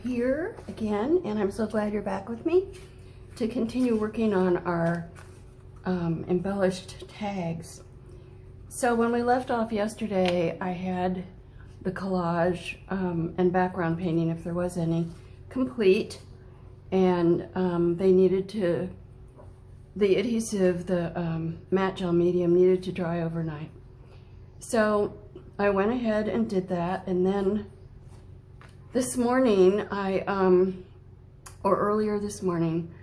here again, and I'm so glad you're back with me to continue working on our embellished tags. So when we left off yesterday, I had the collage and background painting, if there was any, complete, and they needed to, the adhesive, the matte gel medium needed to dry overnight. So I went ahead and did that, and then this morning, or earlier this morning,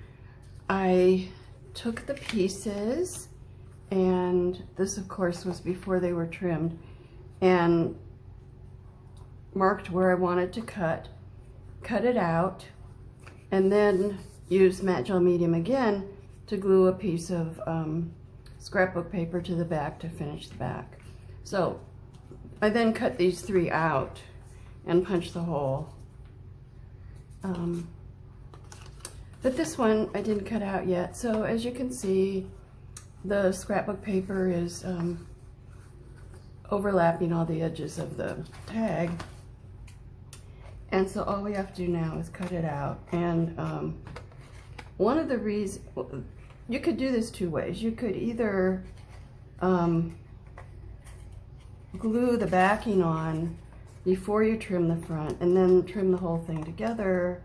I took the pieces, and this of course was before they were trimmed, and marked where I wanted to cut it out, and then use matte gel medium again to glue a piece of scrapbook paper to the back to finish the back. So I then cut these three out and punch the hole. But this one I didn't cut out yet. So as you can see, the scrapbook paper is overlapping all the edges of the tag. And so all we have to do now is cut it out. And one of the reasons, you could do this two ways. You could either glue the backing on before you trim the front and then trim the whole thing together,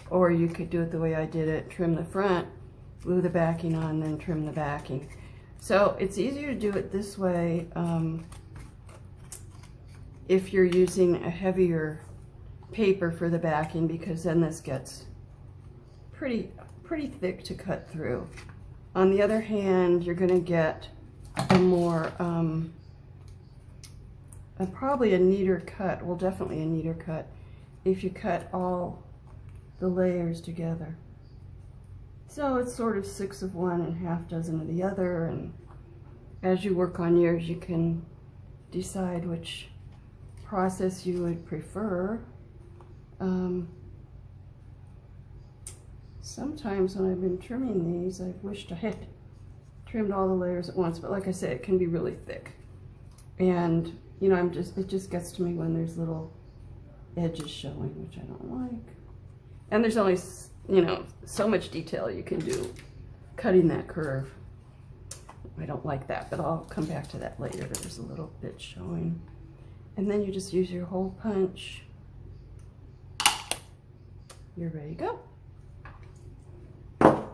or you could do it the way I did it, trim the front, glue the backing on, then trim the backing. So it's easier to do it this way if you're using a heavier paper for the backing, because then this gets pretty thick to cut through. On the other hand, you're going to get a more probably a neater cut, well, definitely a neater cut, if you cut all the layers together. So it's sort of 6 of one and half dozen of the other, and as you work on yours, you can decide which process you would prefer. Sometimes when I've been trimming these, I've wished I had trimmed all the layers at once, but like I said, it can be really thick. And you know, it just gets to me when there's little edges showing, which I don't like. And there's only, you know, so much detail you can do cutting that curve. I don't like that, but I'll come back to that later. There's a little bit showing. And then you just use your hole punch. You're ready to go.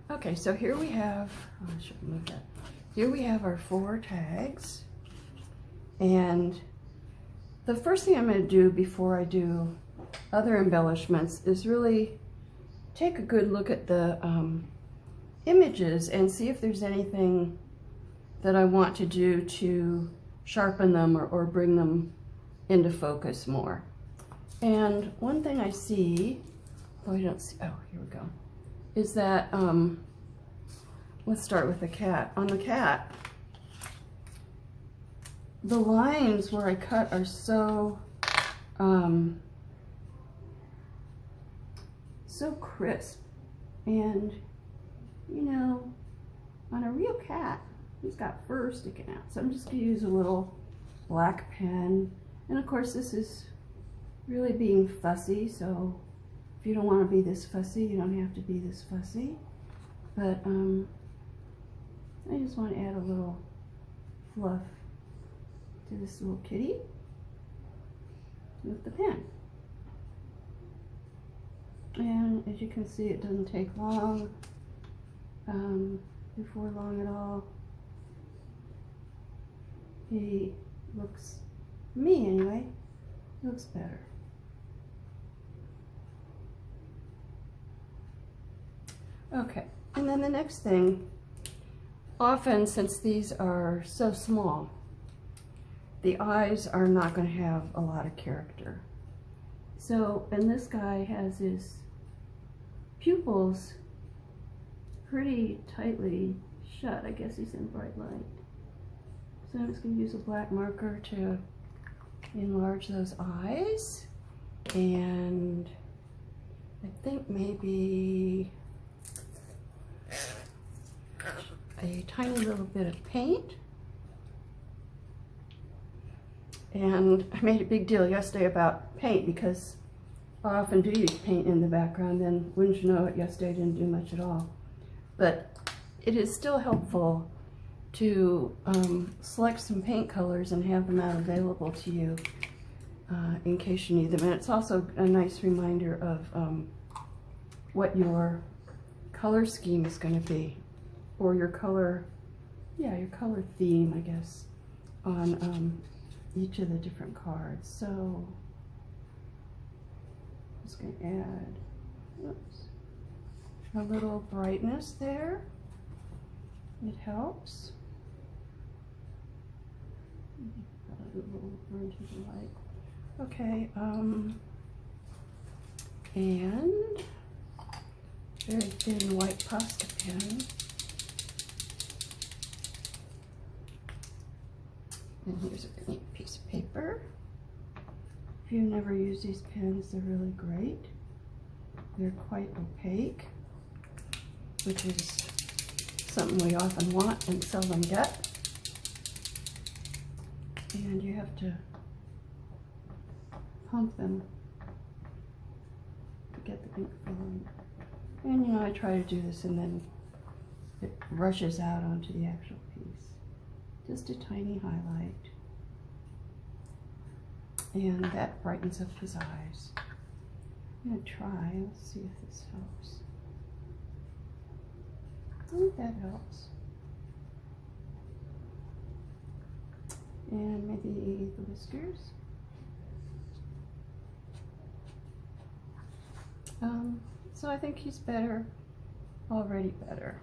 Okay, so here we have, oh, I should move that. Here we have our 4 tags. And the first thing I'm going to do before I do other embellishments is really take a good look at the images and see if there's anything that I want to do to sharpen them or bring them into focus more. And one thing I see, oh, I don't see, oh, here we go, is that, let's start with the cat. On the cat, the lines where I cut are so so crisp, and you know, on a real cat, he's got fur sticking out. So I'm just going to use a little black pen, and of course this is really being fussy, so if you don't want to be this fussy, you don't have to be this fussy. But I just want to add a little fluff to this little kitty with the pen. And as you can see, it doesn't take long, before long at all. He looks, me anyway, looks better. Okay, and then the next thing, often since these are so small, the eyes are not going to have a lot of character. So, and this guy has his pupils pretty tightly shut. I guess he's in bright light. So I'm just going to use a black marker to enlarge those eyes. And I think maybe a tiny little bit of paint. And I made a big deal yesterday about paint because I often do use paint in the background, and wouldn't you know it, yesterday I didn't do much at all. But it is still helpful to select some paint colors and have them out available to you in case you need them. And it's also a nice reminder of what your color scheme is going to be, or your color, yeah, your color theme, I guess, on each of the different cards. So I'm just going to add, oops, a little brightness there. It helps. A little more into the light. Okay, and very thin white pasta pen. And here's a neat piece of paper. If you've never used these pens, they're really great. They're quite opaque, which is something we often want and seldom get. And you have to pump them to get the ink flowing. And you know, I try to do this and then it rushes out onto the actual piece. Just a tiny highlight. And that brightens up his eyes. I'm going to try, let's see if this helps. I think that helps. And maybe the whiskers. So I think he's better, already better.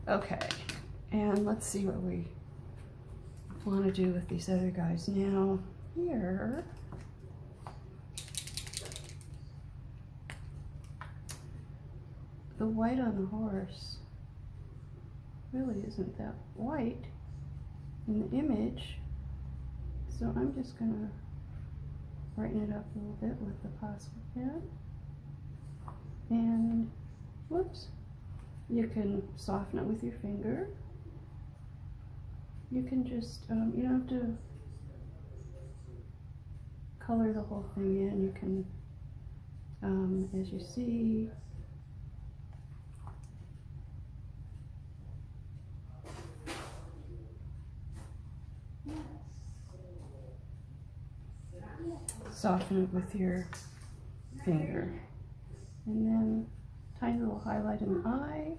Okay, and let's see what we want to do with these other guys. Now, here, the white on the horse really isn't that white in the image, so I'm just going to brighten it up a little bit with the pasta pen. And whoops, you can soften it with your finger. You can just, you don't have to color the whole thing in. You can, as you see, soften it with your finger. And then tiny little highlight in the eye.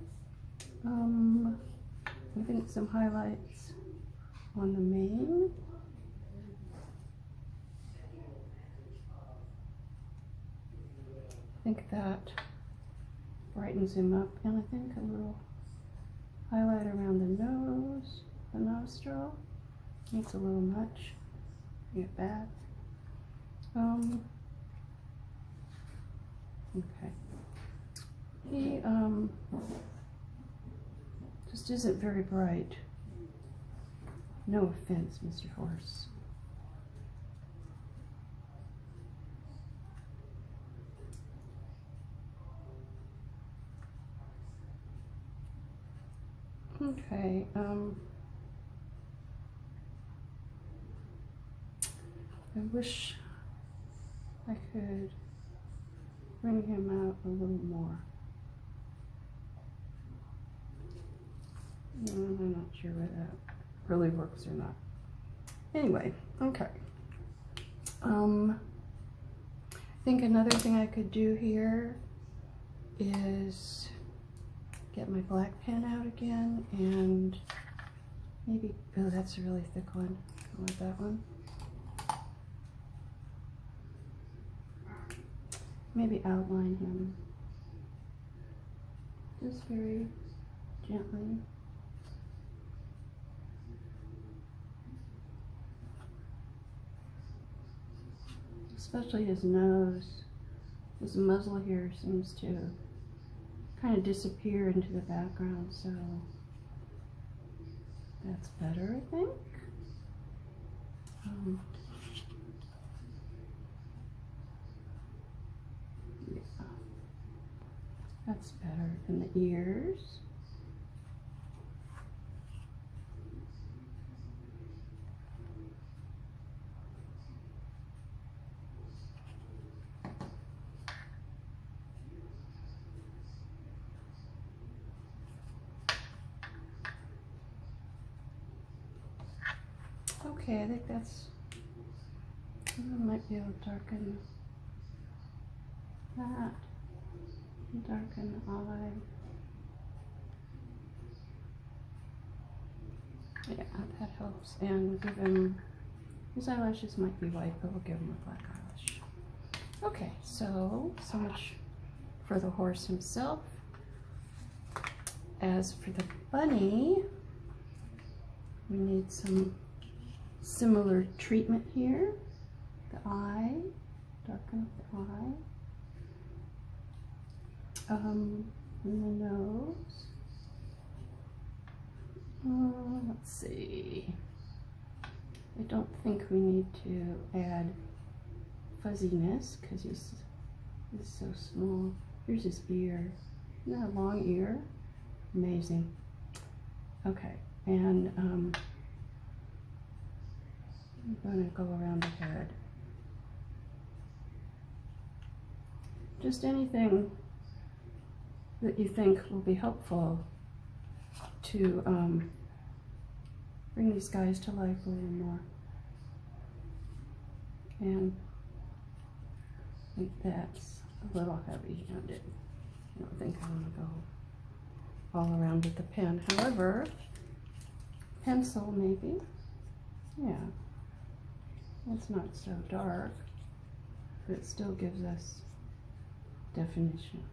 I think some highlights on the mane. I think that brightens him up. And I think a little highlight around the nose, the nostril. It's a little much. Get back. Okay. He just isn't very bright. No offense, Mr. Horse. Okay, I wish I could bring him out a little more. I'm not sure whether that really works or not. Anyway, okay. I think another thing I could do here is get my black pen out again and maybe, oh, that's a really thick one. I want that one. Maybe outline him just very gently. Especially his nose. His muzzle here seems to kind of disappear into the background, so that's better, I think. Yeah, that's better. And the ears. Okay, I think that's, I might be able to darken that, darken the eye. Yeah, that helps. And give him, his eyelashes might be white, but we'll give him a black eyelash. Okay, so much for the horse himself. As for the bunny, we need some similar treatment here. The eye, darken up the eye. And the nose. Let's see. I don't think we need to add fuzziness because he's so small. Here's his ear. Isn't that a long ear? Amazing. Okay, and I'm going to go around the head. Just anything that you think will be helpful to bring these guys to life a little more. And I think that's a little heavy-handed. I don't think I want to go all around with the pen. However, pencil maybe. Yeah. It's not so dark, but it still gives us definition.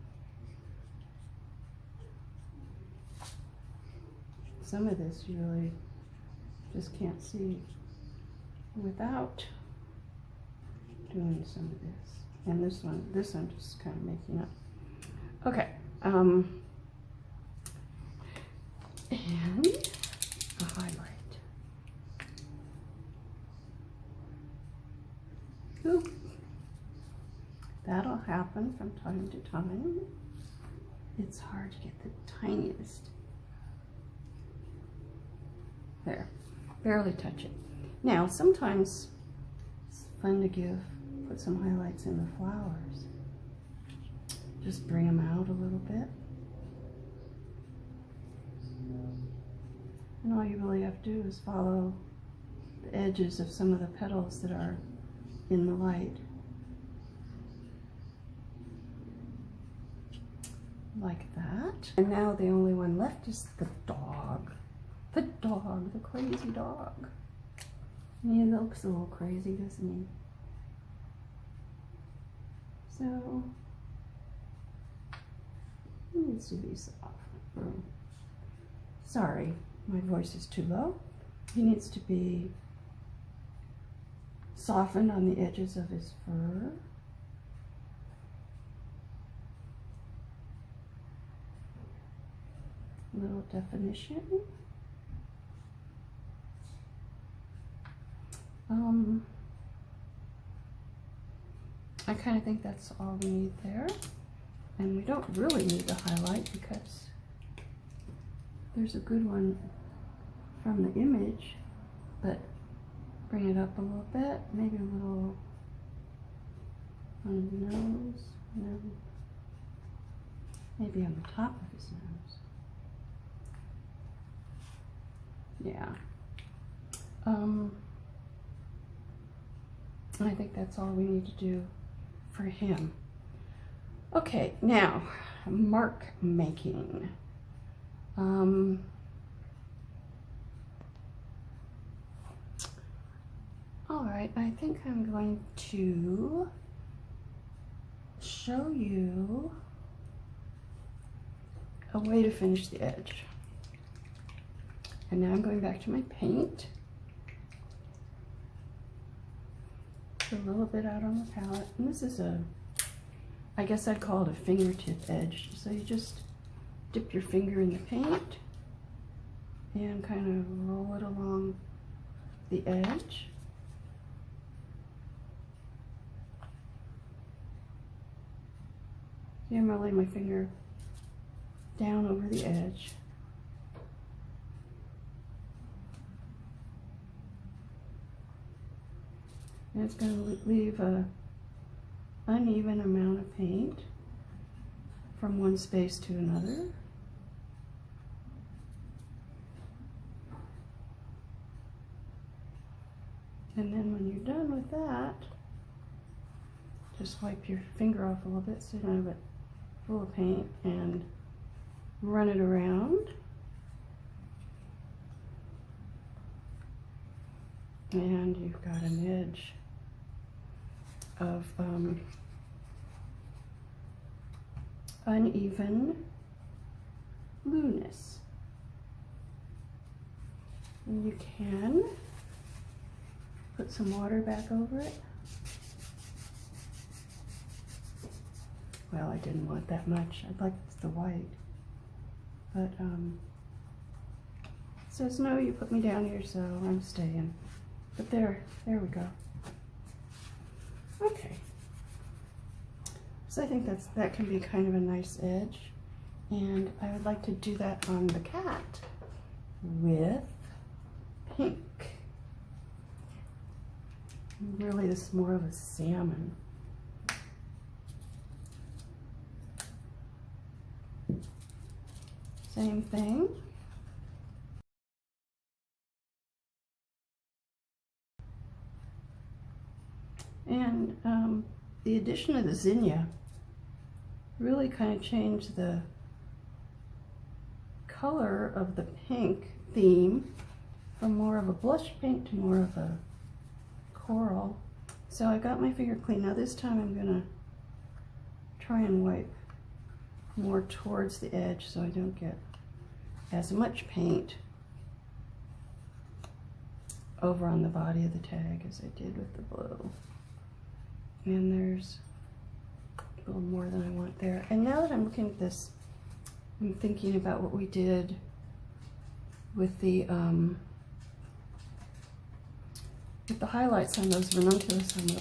Some of this you really just can't see without doing some of this. And this one I'm just kind of making up. Okay. And a highlight. Oop. That'll happen from time to time. It's hard to get the tiniest. There, barely touch it. Now, sometimes it's fun to put some highlights in the flowers. Just bring them out a little bit. And all you really have to do is follow the edges of some of the petals that are in the light. Like that. And now the only one left is the dog. The dog, the crazy dog. He looks a little crazy, doesn't he? So, he needs to be soft. Sorry, my voice is too low. He needs to be softened on the edges of his fur. Little definition. I kind of think that's all we need there. And we don't really need the highlight because there's a good one from the image, but bring it up a little bit, maybe a little on the nose, and then maybe on the top of his nose. Yeah. I think that's all we need to do for him. Okay, now, mark making. All right, I think I'm going to show you a way to finish the edge. And now I'm going back to my paint. Put a little bit out on the palette. And this is I guess I'd call it a fingertip edge. So you just dip your finger in the paint and kind of roll it along the edge. See, I'm rolling my finger down over the edge. And it's going to leave an uneven amount of paint from one space to another. And then when you're done with that, just wipe your finger off a little bit so you don't have it full of paint and run it around. And you've got an edge of uneven blueness. And you can put some water back over it. Well, I didn't want that much. I'd like the white. But says no, you put me down here, so I'm staying. But there we go. Okay. So I think that can be kind of a nice edge. And I would like to do that on the cat with pink. Really, this is more of a salmon. Same thing. And the addition of the zinnia really kind of changed the color of the pink theme from more of a blush pink to more of a coral. So I got my finger clean. Now this time I'm gonna try and wipe more towards the edge so I don't get as much paint over on the body of the tag as I did with the blue. And there's a little more than I want there. And now that I'm looking at this, I'm thinking about what we did with the highlights on those ranunculus on the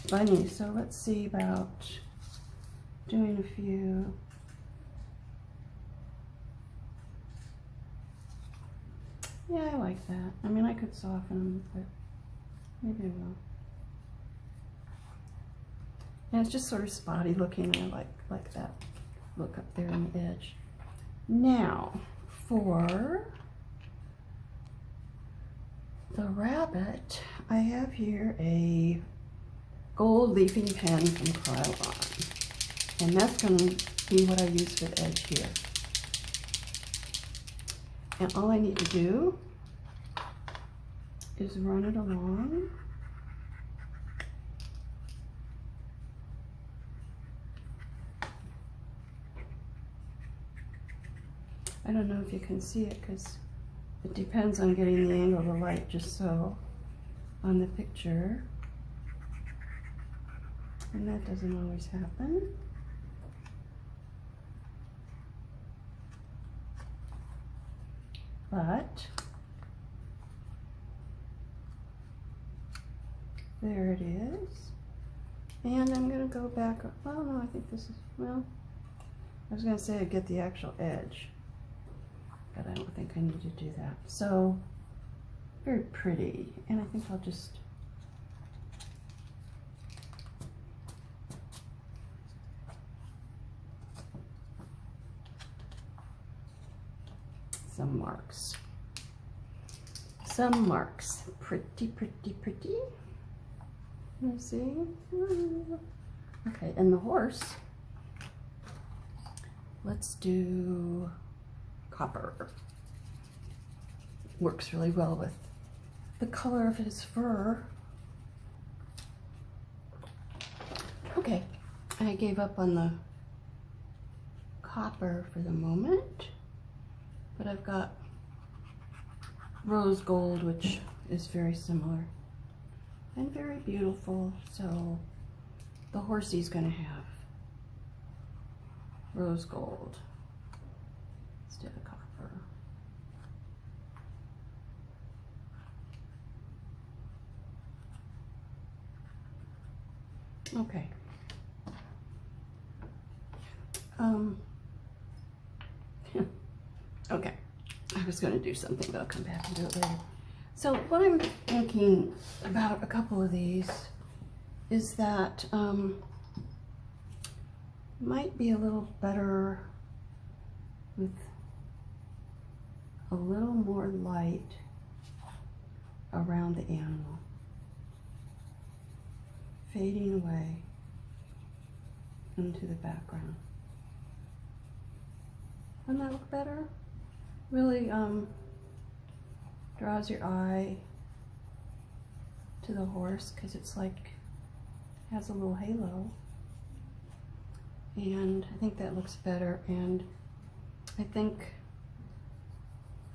bunny. So let's see about doing a few. Yeah, I like that. I mean, I could soften them, but maybe I will. And it's just sort of spotty looking. I like that look up there on the edge. Now, for the rabbit, I have here a gold leafing pen from Kaaren. And that's going to be what I use for the edge here. And all I need to do is run it along. I don't know if you can see it because it depends on getting the angle of the light just so on the picture. And that doesn't always happen. But there it is. And I'm going to go back. Oh no, I think this is, well, I was going to say I'd get the actual edge, but I don't think I need to do that. So, very pretty. And I think I'll just some marks. Some marks. Pretty, pretty, pretty. Let's see. Okay, and the horse. Let's do copper. Works really well with the color of his fur. Okay, I gave up on the copper for the moment. But I've got rose gold, which is very similar and very beautiful. So the horsey's going to have rose gold instead of copper. Okay. Okay, I was going to do something, but I'll come back and do it later. So what I'm thinking about a couple of these is that might be a little better with a little more light around the animal. fading away into the background. Doesn't that look better? Really draws your eye to the horse because it's like has a little halo, and I think that looks better. And I think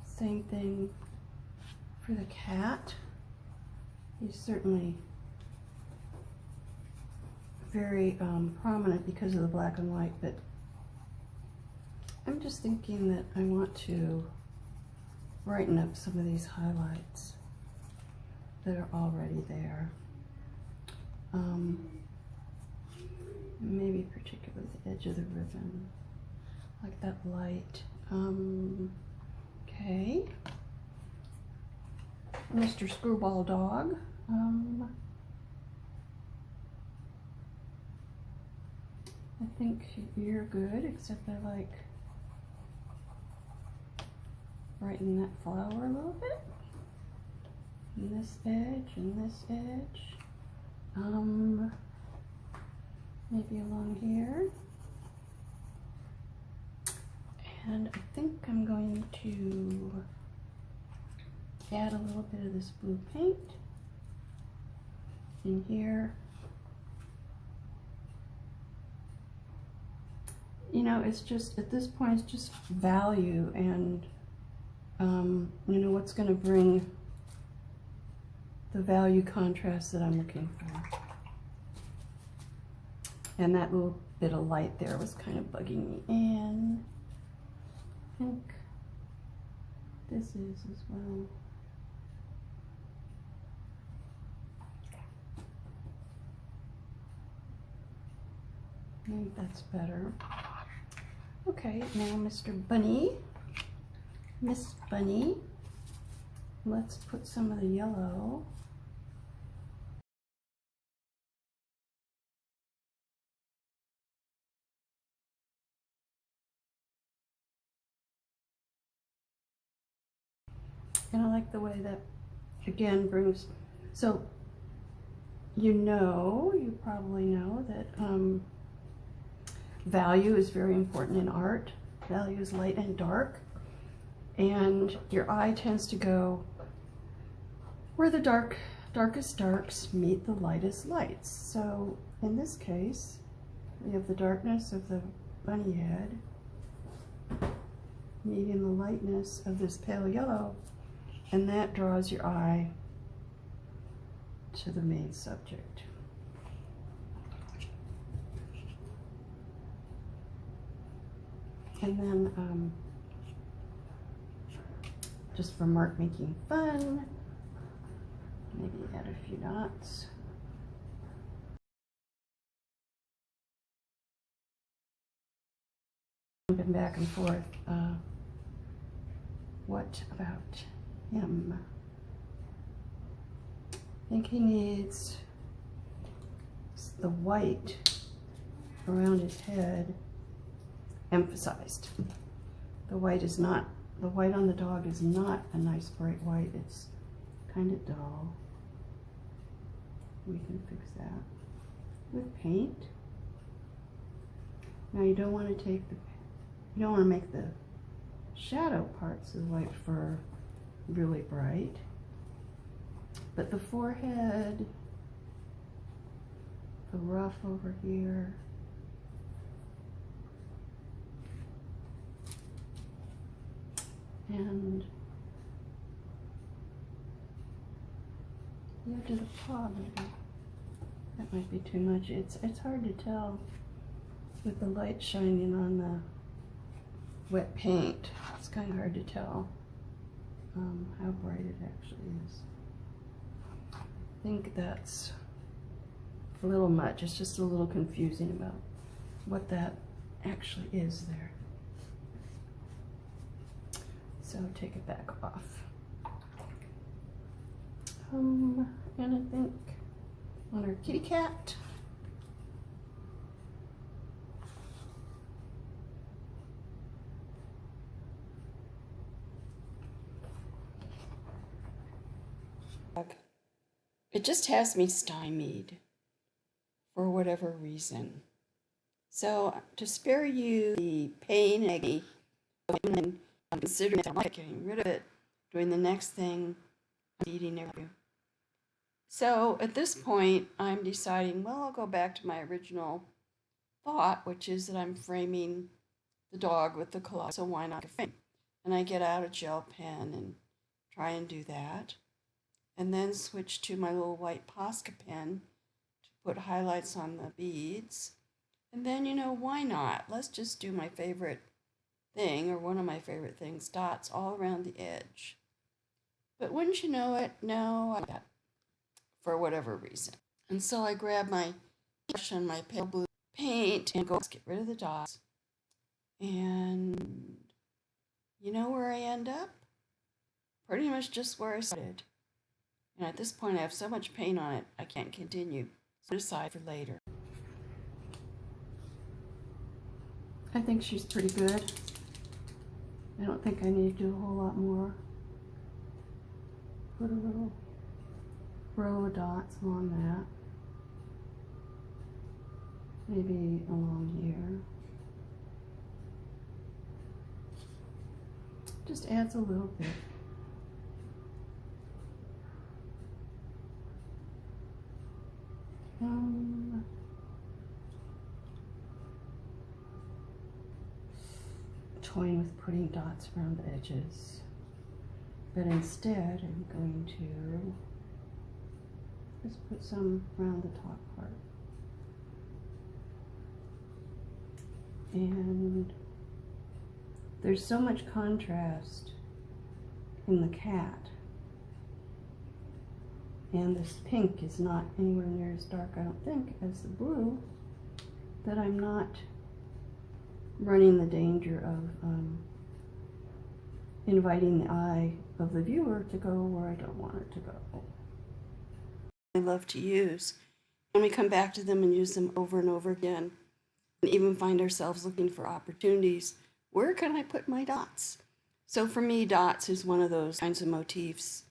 same thing for the cat. He's certainly very prominent because of the black and white, but I'm just thinking that I want to brighten up some of these highlights that are already there. Maybe particularly the edge of the ribbon, like that light. Okay. Mr. Screwball Dog. I think you're good, except I like brighten that flower a little bit. And this edge and this edge. Maybe along here. And I think I'm going to add a little bit of this blue paint in here. You know, it's just, at this point, it's just value and, you know, what's going to bring the value contrast that I'm looking for. And that little bit of light there was kind of bugging me. And I think this is as well. I think that's better. Okay, now Mr. Bunny, Miss Bunny, let's put some of the yellow. And I like the way that, again, brings, so you probably know that value is very important in art. Value is light and dark. And your eye tends to go where the darkest darks meet the lightest lights. So in this case, we have the darkness of the bunny head meeting the lightness of this pale yellow, and that draws your eye to the main subject. And then just for mark making fun, maybe add a few dots. Jumping back and forth. What about him? I think he needs the white around his head emphasized. The white on the dog is not a nice bright white. It's kind of dull. We can fix that with paint. Now you don't want to make the shadow parts of the white fur really bright, but the forehead, the ruff over here, and the edge of the paw, maybe. That might be too much. It's hard to tell with the light shining on the wet paint. It's kind of hard to tell how bright it actually is. I think that's a little much. It's just a little confusing about what that actually is there. So take it back off. And I think on our kitty cat, it just has me stymied. for whatever reason. So to spare you the pain and agony of considering getting rid of it, doing the next thing, eating everything. So at this point, I'm deciding, well, I'll go back to my original thought, which is that I'm framing the dog with the colossal, so why not a frame? And I get out a gel pen and try and do that. And then switch to my little white Posca pen to put highlights on the beads. And then, why not? Let's just do my favorite thing, or one of my favorite things, dots all around the edge. But wouldn't you know it, no, I got for whatever reason. And so I grab my brush and my pale blue paint and go, let's get rid of the dots. And you know where I end up? Pretty much just where I started. And at this point, I have so much paint on it, I can't continue. So decide for later. I think she's pretty good. I don't think I need to do a whole lot more. Put a little row of dots along that. Maybe along here. Just adds a little bit. Toying with putting dots around the edges, but instead I'm going to just put some around the top part. And there's so much contrast in the cat, and this pink is not anywhere near as dark, I don't think, as the blue, that I'm not running the danger of inviting the eye of the viewer to go where I don't want it to go. I love to use, and we come back to them and use them over and over again, and even find ourselves looking for opportunities. Where can I put my dots? So for me, dots is one of those kinds of motifs.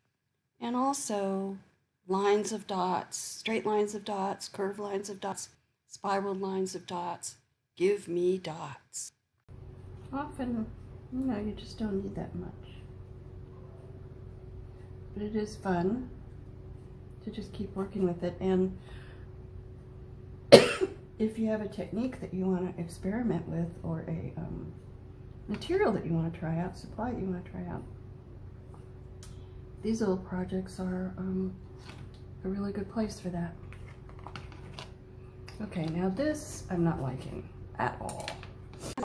And also lines of dots, straight lines of dots, curved lines of dots, spiral lines of dots. Give me dots. Often, you just don't need that much. But it is fun to just keep working with it. And if you have a technique that you want to experiment with, or a material that you want to try out, supply that you want to try out, these little projects are a really good place for that. Okay, now this I'm not liking at all. The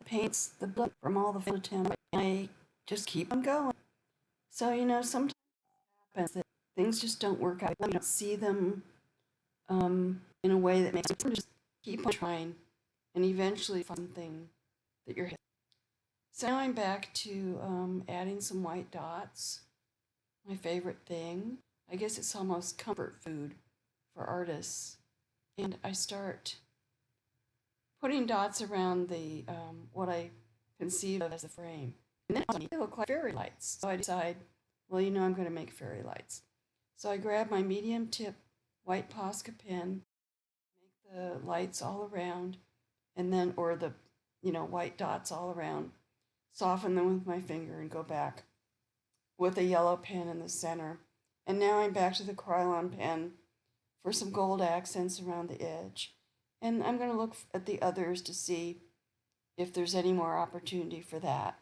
paints, the blood from all the failed attempts, I just keep on going. So, sometimes it happens that things just don't work out. You don't see them in a way that makes you just keep on trying and eventually find something that you're hitting. So now I'm back to adding some white dots. My favorite thing. I guess it's almost comfort food for artists. And I start putting dots around the what I conceive of as a frame. And then they look like fairy lights. So I decide, well, I'm going to make fairy lights. So I grab my medium tip white Posca pen, make the lights all around, and then, or the, white dots all around, soften them with my finger and go back with a yellow pen in the center. And now I'm back to the Krylon pen for some gold accents around the edge. And I'm going to look at the others to see if there's any more opportunity for that.